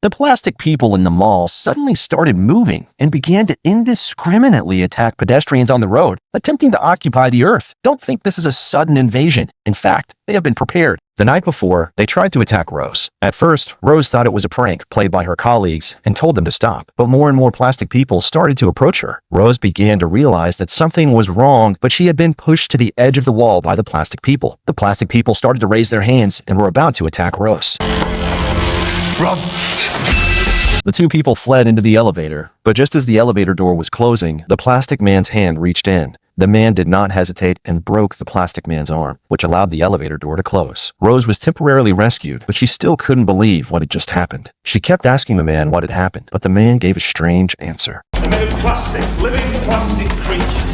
The plastic people in the mall suddenly started moving and began to indiscriminately attack pedestrians on the road, attempting to occupy the earth. Don't think this is a sudden invasion. In fact, they have been prepared. The night before, they tried to attack Rose. At first, Rose thought it was a prank played by her colleagues and told them to stop. But more and more plastic people started to approach her. Rose began to realize that something was wrong, but she had been pushed to the edge of the wall by the plastic people. The plastic people started to raise their hands and were about to attack Rose. Run! The two people fled into the elevator, but just as the elevator door was closing, the plastic man's hand reached in. The man did not hesitate and broke the plastic man's arm, which allowed the elevator door to close. Rose was temporarily rescued, but she still couldn't believe what had just happened. She kept asking the man what had happened, but the man gave a strange answer. They're made of plastic, living plastic creatures.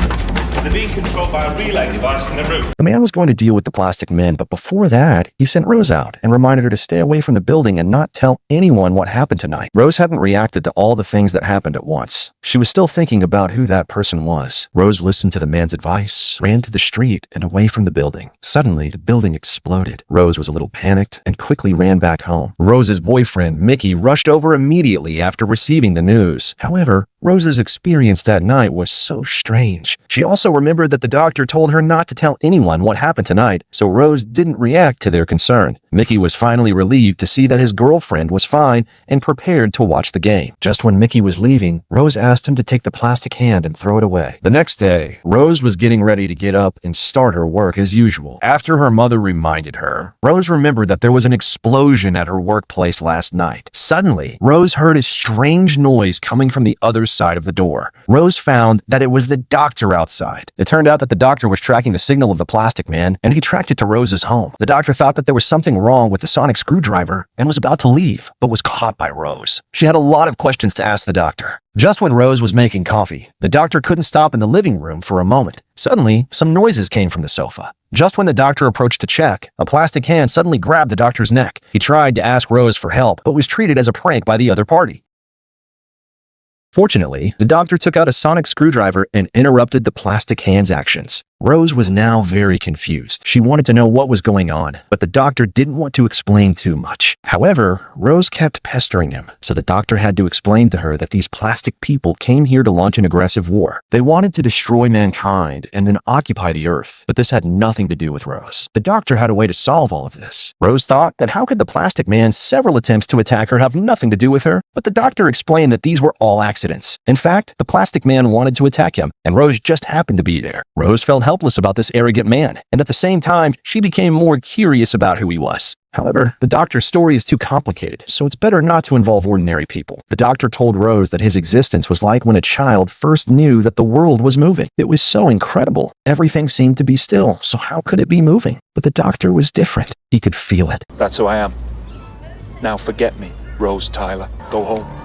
They're being controlled by a relay device in the roof. The man was going to deal with the plastic men, but before that, he sent Rose out and reminded her to stay away from the building and not tell anyone what happened tonight. Rose hadn't reacted to all the things that happened at once. She was still thinking about who that person was. Rose listened to the man's advice, ran to the street and away from the building. Suddenly, the building exploded. Rose was a little panicked and quickly ran back home. Rose's boyfriend, Mickey, rushed over immediately after receiving the news. However, Rose's experience that night was so strange. She also remembered that the doctor told her not to tell anyone what happened tonight, so Rose didn't react to their concern. Mickey was finally relieved to see that his girlfriend was fine and prepared to watch the game. Just when Mickey was leaving, Rose asked him to take the plastic hand and throw it away. The next day, Rose was getting ready to get up and start her work as usual. After her mother reminded her, Rose remembered that there was an explosion at her workplace last night. Suddenly, Rose heard a strange noise coming from the other side of the door. Rose found that it was the doctor outside. It turned out that the doctor was tracking the signal of the plastic man, and he tracked it to Rose's home. The doctor thought that there was something wrong with the sonic screwdriver and was about to leave, but was caught by Rose. She had a lot of questions to ask the doctor. Just when Rose was making coffee, the doctor couldn't stop in the living room for a moment. Suddenly, some noises came from the sofa. Just when the doctor approached to check, a plastic hand suddenly grabbed the doctor's neck. He tried to ask Rose for help, but was treated as a prank by the other party. Fortunately, the doctor took out a sonic screwdriver and interrupted the plastic hand's actions. Rose was now very confused. She wanted to know what was going on, but the doctor didn't want to explain too much. However, Rose kept pestering him, so the doctor had to explain to her that these plastic people came here to launch an aggressive war. They wanted to destroy mankind and then occupy the earth, but this had nothing to do with Rose. The doctor had a way to solve all of this. Rose thought that how could the plastic man's several attempts to attack her have nothing to do with her? But the doctor explained that these were all accidents. In fact, the plastic man wanted to attack him, and Rose just happened to be there. Rose felt helpless about this arrogant man, and at the same time, she became more curious about who he was. However, the doctor's story is too complicated, so it's better not to involve ordinary people. The doctor told Rose that his existence was like when a child first knew that the world was moving. It was so incredible. Everything seemed to be still, so how could it be moving? But the doctor was different. He could feel it. That's who I am. Now forget me, Rose Tyler. Go home.